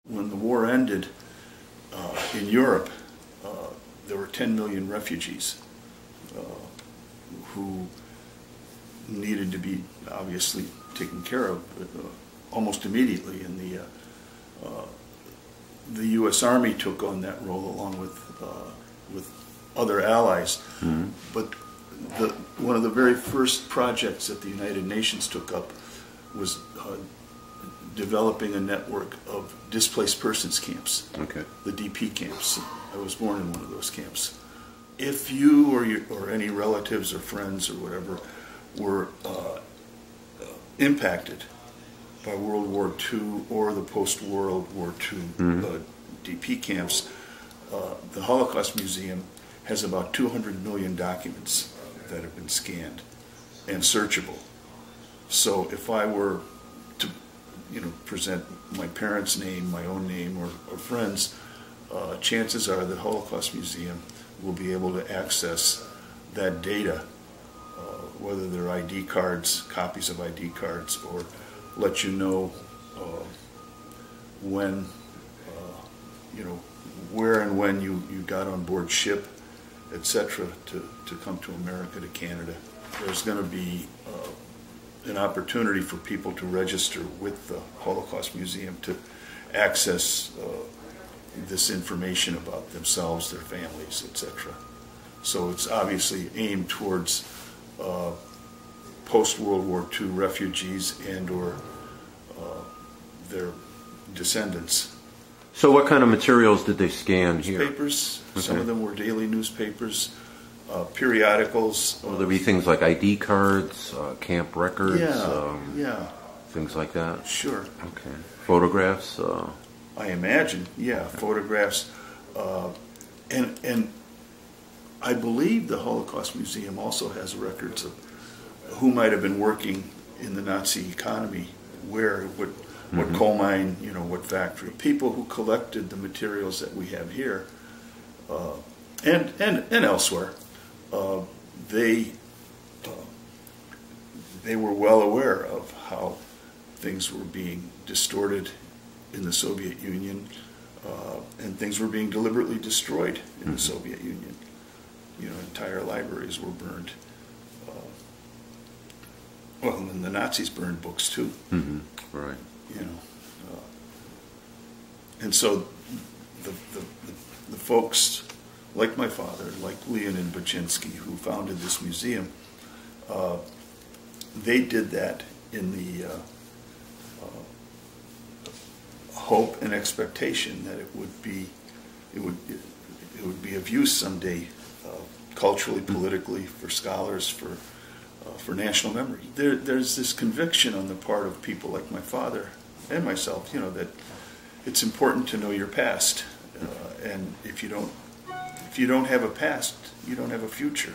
When the war ended in Europe, there were 10 million refugees who needed to be obviously taken care of almost immediately, and the U.S. Army took on that role along with other allies. Mm-hmm. But one of the very first projects that the United Nations took up was developing a network of displaced persons camps, okay. The DP camps. I was born in one of those camps. If you or any relatives or friends or whatever were impacted by World War II or the post-World War II mm-hmm. DP camps, the Holocaust Museum has about 200 million documents that have been scanned and searchable. So if I were to present my parents' name, my own name, or friends, chances are the Holocaust Museum will be able to access that data, whether they're ID cards, copies of ID cards, or let you know when, where and when you got on board ship, etc., to come to America, to Canada. There's going to be an opportunity for people to register with the Holocaust Museum to access this information about themselves, their families, etc. So it's obviously aimed towards post-World War II refugees and or their descendants. So what kind of materials did they scan here? Newspapers. Okay. Some of them were daily newspapers, periodicals. Will there be things like ID cards, camp records? Yeah. Things like that? Sure. Okay. Photographs? I imagine, yeah, photographs. And I believe the Holocaust Museum also has records of who might have been working in the Nazi economy, where, what mm-hmm. coal mine, what factory. People who collected the materials that we have here and elsewhere, they were well aware of how things were being distorted in the Soviet Union, and things were being deliberately destroyed in mm-hmm. the Soviet Union. Entire libraries were burned. Well, and the Nazis burned books too. Mm-hmm. Right. And so the folks like my father, like Leonid Fedynsky, who founded this museum, they did that in the hope and expectation that it would be of use someday, culturally, politically, for scholars, for national memory. There's this conviction on the part of people like my father and myself, that it's important to know your past, and if you don't have a past, you don't have a future.